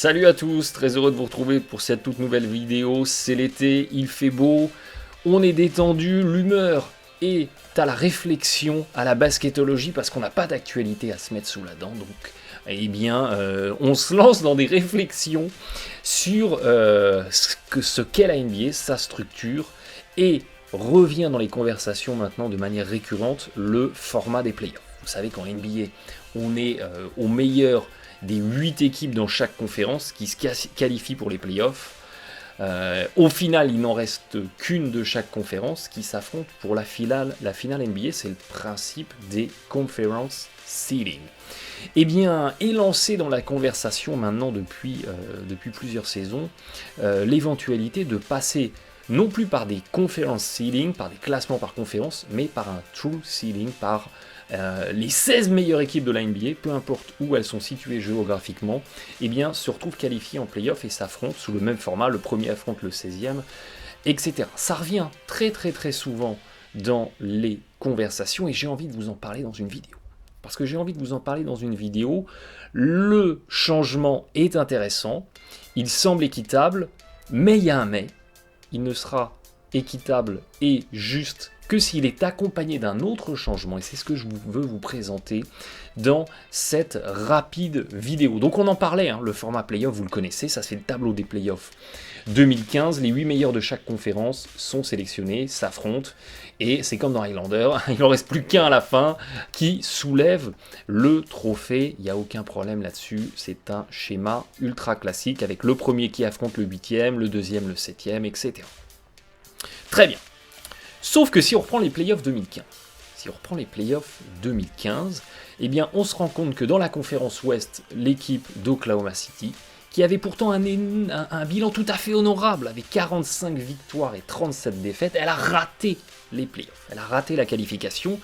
Salut à tous, très heureux de vous retrouver pour cette toute nouvelle vidéo. C'est l'été, il fait beau, on est détendu, l'humeur est à la réflexion, à la basketologie, parce qu'on n'a pas d'actualité à se mettre sous la dent. Donc, eh bien, on se lance dans des réflexions sur ce qu'est la NBA, sa structure, et revient dans les conversations maintenant de manière récurrente le format des playoffs. Vous savez qu'en NBA, on est au meilleur des 8 équipes dans chaque conférence qui se qualifient pour les playoffs. Au final, il n'en reste qu'une de chaque conférence qui s'affronte pour la finale NBA. C'est le principe des conference seeding. Eh bien, est lancé dans la conversation maintenant depuis plusieurs saisons l'éventualité de passer non plus par des conference seeding, par des classements par conférence, mais par un true seeding, par les 16 meilleures équipes de la NBA, peu importe où elles sont situées géographiquement, eh bien, se retrouvent qualifiées en playoff et s'affrontent sous le même format, le premier affronte le 16e, etc. Ça revient très souvent dans les conversations et j'ai envie de vous en parler dans une vidéo. Parce que j'ai envie de vous en parler dans une vidéo, le changement est intéressant, il semble équitable, mais il y a un mais, il ne sera équitable et juste que s'il est accompagné d'un autre changement, et c'est ce que je veux vous présenter dans cette rapide vidéo. Donc on en parlait, le format playoff, vous le connaissez, ça c'est le tableau des playoffs 2015, les 8 meilleurs de chaque conférence sont sélectionnés, s'affrontent, et c'est comme dans Highlander, il n'en reste plus qu'un à la fin qui soulève le trophée, il n'y a aucun problème là-dessus, c'est un schéma ultra classique avec le premier qui affronte le 8e, le deuxième le 7e, etc. Très bien. Sauf que si on reprend les playoffs 2015, eh bien on se rend compte que dans la conférence Ouest, l'équipe d'Oklahoma City, qui avait pourtant un bilan tout à fait honorable, avec 45 victoires et 37 défaites, elle a raté les playoffs, elle a raté la qualification.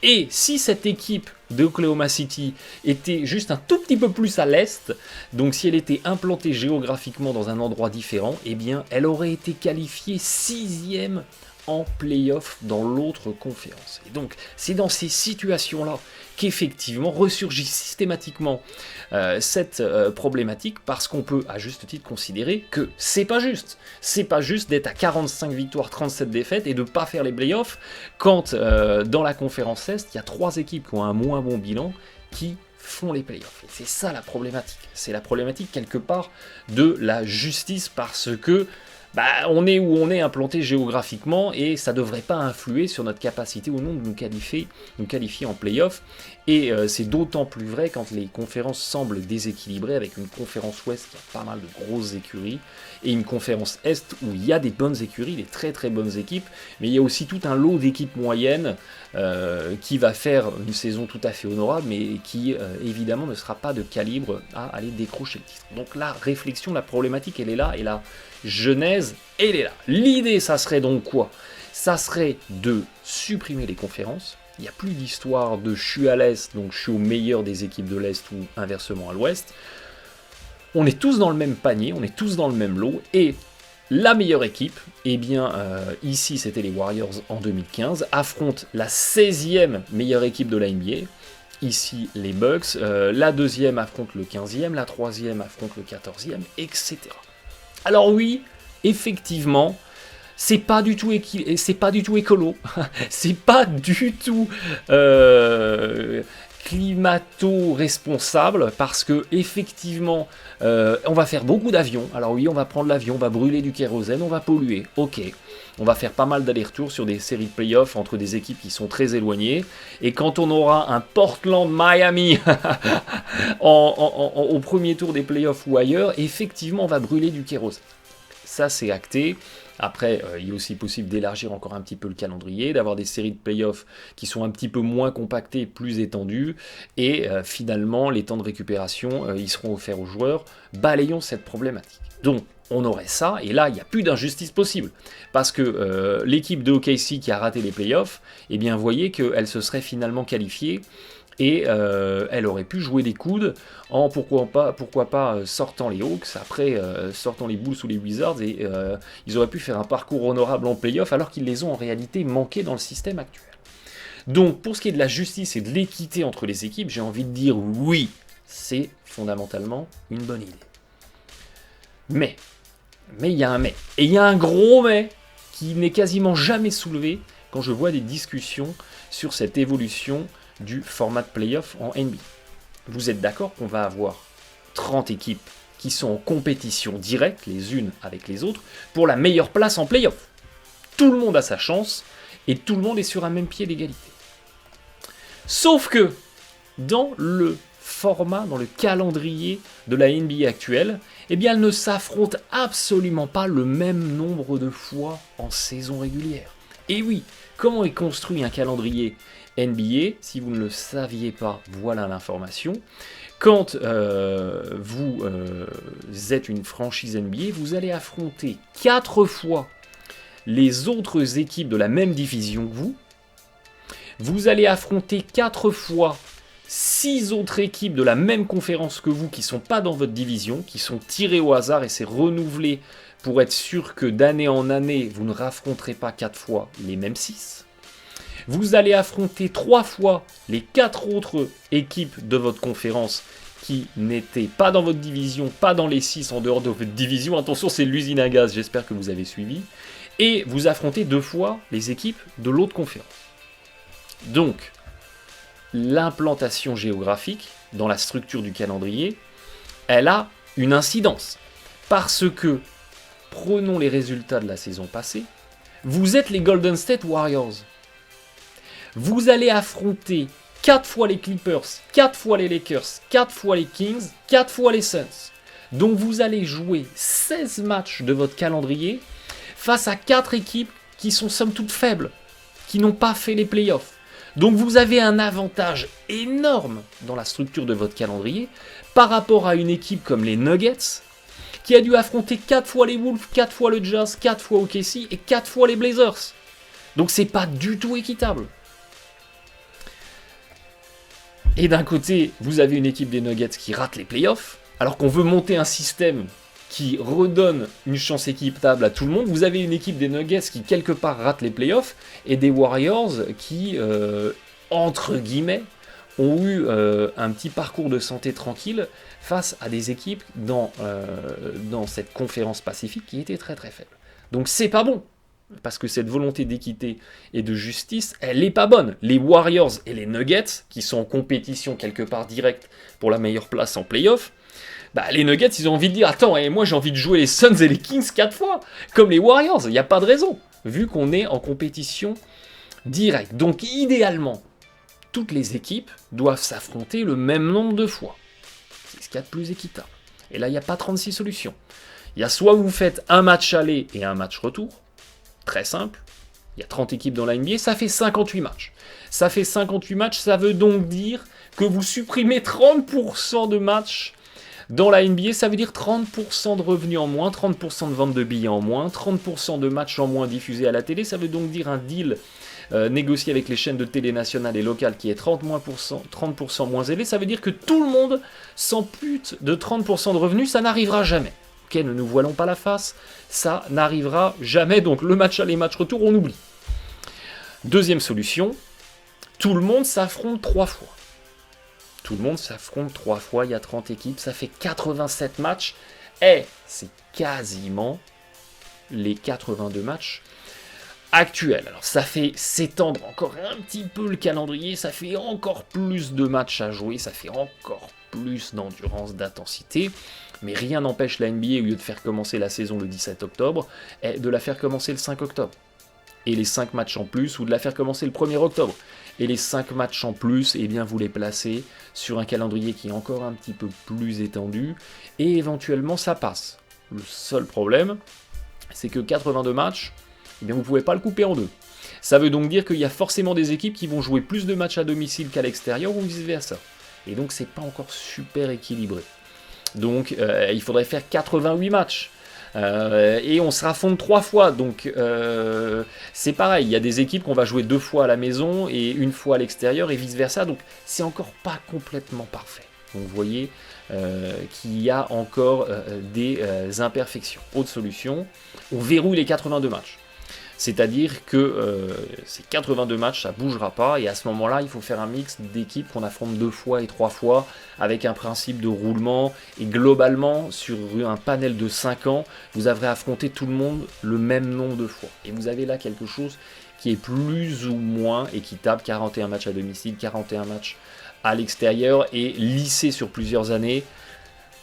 Et si cette équipe d'Oklahoma City était juste un tout petit peu plus à l'est, donc si elle était implantée géographiquement dans un endroit différent, eh bien elle aurait été qualifiée 6e en play-off dans l'autre conférence. Et donc, c'est dans ces situations-là qu'effectivement ressurgit systématiquement cette problématique, parce qu'on peut à juste titre considérer que c'est pas juste. C'est pas juste d'être à 45 victoires, 37 défaites et de pas faire les play-offs quand dans la conférence Est, il y a 3 équipes qui ont un moins bon bilan qui font les playoffs. Et c'est ça la problématique. C'est la problématique quelque part de la justice, parce que on est où on est implanté géographiquement et ça ne devrait pas influer sur notre capacité ou non de nous qualifier en play-off. Et c'est d'autant plus vrai quand les conférences semblent déséquilibrées, avec une conférence Ouest qui a pas mal de grosses écuries et une conférence Est où il y a des bonnes écuries, des très bonnes équipes, mais il y a aussi tout un lot d'équipes moyennes qui va faire une saison tout à fait honorable, mais qui évidemment ne sera pas de calibre à aller décrocher le titre. Donc la réflexion, la problématique, elle est là, et la genèse, elle est là. L'idée, ça serait donc quoi? Ça serait de supprimer les conférences. Il n'y a plus d'histoire de je suis à l'Est, donc je suis au meilleur des équipes de l'Est, ou inversement à l'Ouest. On est tous dans le même panier, on est tous dans le même lot, et la meilleure équipe, eh bien ici c'était les Warriors en 2015, affronte la 16e meilleure équipe de la NBA, ici les Bucks, la deuxième affronte le 15e, la troisième affronte le 14e, etc. Alors oui, effectivement, c'est pas du tout écolo, c'est pas du tout climato-responsable, parce que effectivement, on va faire beaucoup d'avions. Alors oui, on va prendre l'avion, on va brûler du kérosène, on va polluer, ok. On va faire pas mal d'allers-retours sur des séries de playoffs entre des équipes qui sont très éloignées. Et quand on aura un Portland-Miami au premier tour des playoffs ou ailleurs, effectivement, on va brûler du kérosène. Ça, c'est acté. Après, il est aussi possible d'élargir encore un petit peu le calendrier, d'avoir des séries de playoffs qui sont un petit peu moins compactées, plus étendues, et finalement, les temps de récupération, ils seront offerts aux joueurs. Balayons cette problématique. Donc, on aurait ça, et là, il n'y a plus d'injustice possible. Parce que l'équipe de OKC qui a raté les playoffs, eh bien, voyez qu'elle se serait finalement qualifiée, et elle aurait pu jouer des coudes en pourquoi pas sortant les Hawks, après sortant les Bulls ou les Wizards, et ils auraient pu faire un parcours honorable en play-off, alors qu'ils les ont en réalité manqué dans le système actuel. Donc pour ce qui est de la justice et de l'équité entre les équipes, j'ai envie de dire oui, c'est fondamentalement une bonne idée. Mais il y a un mais. Et il y a un gros mais qui n'est quasiment jamais soulevé quand je vois des discussions sur cette évolution du format de playoff en NBA. Vous êtes d'accord qu'on va avoir 30 équipes qui sont en compétition directe, les unes avec les autres, pour la meilleure place en playoff. Tout le monde a sa chance et tout le monde est sur un même pied d'égalité. Sauf que, dans le format, dans le calendrier de la NBA actuelle, eh bien, elles ne s'affrontent absolument pas le même nombre de fois en saison régulière. Et oui, comment est construit un calendrier NBA? Si vous ne le saviez pas, voilà l'information. Quand vous êtes une franchise NBA, vous allez affronter 4 fois les autres équipes de la même division que vous. Vous allez affronter 4 fois 6 autres équipes de la même conférence que vous qui ne sont pas dans votre division, qui sont tirées au hasard et c'est renouvelé pour être sûr que d'année en année, vous ne raffronterez pas 4 fois les mêmes 6. Vous allez affronter 3 fois les 4 autres équipes de votre conférence qui n'étaient pas dans votre division, pas dans les 6 en dehors de votre division. Attention, c'est l'usine à gaz, j'espère que vous avez suivi. Et vous affrontez 2 fois les équipes de l'autre conférence. Donc, l'implantation géographique dans la structure du calendrier, elle a une incidence. Parce que, prenons les résultats de la saison passée, vous êtes les Golden State Warriors. Vous allez affronter 4 fois les Clippers, 4 fois les Lakers, 4 fois les Kings, 4 fois les Suns. Donc vous allez jouer 16 matchs de votre calendrier face à 4 équipes qui sont somme toute faibles, qui n'ont pas fait les playoffs. Donc vous avez un avantage énorme dans la structure de votre calendrier par rapport à une équipe comme les Nuggets qui a dû affronter 4 fois les Wolves, 4 fois le Jazz, 4 fois OKC et 4 fois les Blazers. Donc c'est pas du tout équitable. Et d'un côté, vous avez une équipe des Nuggets qui rate les playoffs, alors qu'on veut monter un système qui redonne une chance équitable à tout le monde. Vous avez une équipe des Nuggets qui quelque part rate les playoffs et des Warriors qui, entre guillemets, ont eu un petit parcours de santé tranquille face à des équipes dans cette conférence Pacifique qui étaient très très faibles. Donc c'est pas bon, parce que cette volonté d'équité et de justice, elle n'est pas bonne. Les Warriors et les Nuggets, qui sont en compétition quelque part directe pour la meilleure place en playoff, bah, les Nuggets, ils ont envie de dire « Attends, moi j'ai envie de jouer les Suns et les Kings 4 fois, comme les Warriors, il n'y a pas de raison, vu qu'on est en compétition directe. » Donc idéalement, toutes les équipes doivent s'affronter le même nombre de fois. C'est ce qu'il y a de plus équitable. Et là, il n'y a pas 36 solutions. Il y a soit vous faites un match aller et un match retour, très simple, il y a 30 équipes dans la NBA, ça fait 58 matchs. Ça fait 58 matchs, ça veut donc dire que vous supprimez 30% de matchs dans la NBA, ça veut dire 30% de revenus en moins, 30% de vente de billets en moins, 30% de matchs en moins diffusés à la télé, ça veut donc dire un deal négocié avec les chaînes de télé nationales et locales qui est 30% moins élevé, ça veut dire que tout le monde s'ampute de 30% de revenus, ça n'arrivera jamais. Ok, ne nous voilons pas la face, ça n'arrivera jamais, donc le match aller, match retour, on oublie. Deuxième solution, tout le monde s'affronte 3 fois. Tout le monde s'affronte 3 fois, il y a 30 équipes, ça fait 87 matchs, et c'est quasiment les 82 matchs actuels. Alors ça fait s'étendre encore un petit peu le calendrier, ça fait encore plus de matchs à jouer, ça fait encore plus d'endurance, d'intensité, mais rien n'empêche la NBA, au lieu de faire commencer la saison le 17 octobre, de la faire commencer le 5 octobre. Et les 5 matchs en plus, ou de la faire commencer le 1er octobre. Et les 5 matchs en plus, eh bien vous les placez sur un calendrier qui est encore un petit peu plus étendu, et éventuellement ça passe. Le seul problème, c'est que 82 matchs, eh bien vous ne pouvez pas le couper en deux. Ça veut donc dire qu'il y a forcément des équipes qui vont jouer plus de matchs à domicile qu'à l'extérieur, ou vice-versa. Et donc c'est pas encore super équilibré. Donc il faudrait faire 88 matchs. Et on se raffronte 3 fois, donc c'est pareil, il y a des équipes qu'on va jouer 2 fois à la maison et 1 fois à l'extérieur et vice versa, donc c'est encore pas complètement parfait. Donc vous voyez qu'il y a encore des imperfections. Autre solution, on verrouille les 82 matchs. C'est-à-dire que ces 82 matchs, ça ne bougera pas, et à ce moment-là, il faut faire un mix d'équipes qu'on affronte 2 fois et 3 fois, avec un principe de roulement, et globalement, sur un panel de 5 ans, vous avez affronté tout le monde le même nombre de fois. Et vous avez là quelque chose qui est plus ou moins équitable, 41 matchs à domicile, 41 matchs à l'extérieur, et lissé sur plusieurs années,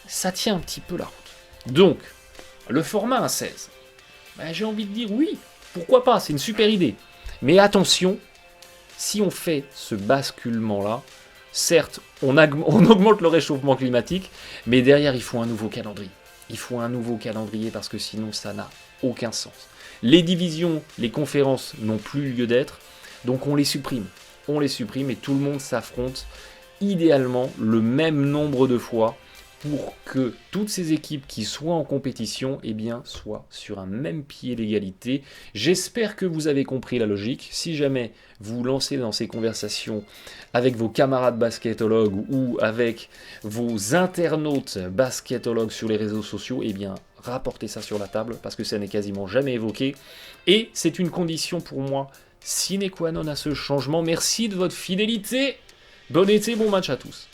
ça tient un petit peu la route. Donc, le format à 16, ben, j'ai envie de dire oui, pourquoi pas, c'est une super idée. Mais attention, si on fait ce basculement-là, certes, on augmente le réchauffement climatique, mais derrière, il faut un nouveau calendrier. Il faut un nouveau calendrier parce que sinon, ça n'a aucun sens. Les divisions, les conférences n'ont plus lieu d'être, donc on les supprime. On les supprime et tout le monde s'affronte idéalement le même nombre de fois pour que toutes ces équipes qui soient en compétition soient sur un même pied d'égalité. J'espère que vous avez compris la logique. Si jamais vous lancez dans ces conversations avec vos camarades basketologues ou avec vos internautes basketologues sur les réseaux sociaux, rapportez ça sur la table parce que ça n'est quasiment jamais évoqué. Et c'est une condition pour moi sine qua non à ce changement. Merci de votre fidélité. Bon été, bon match à tous.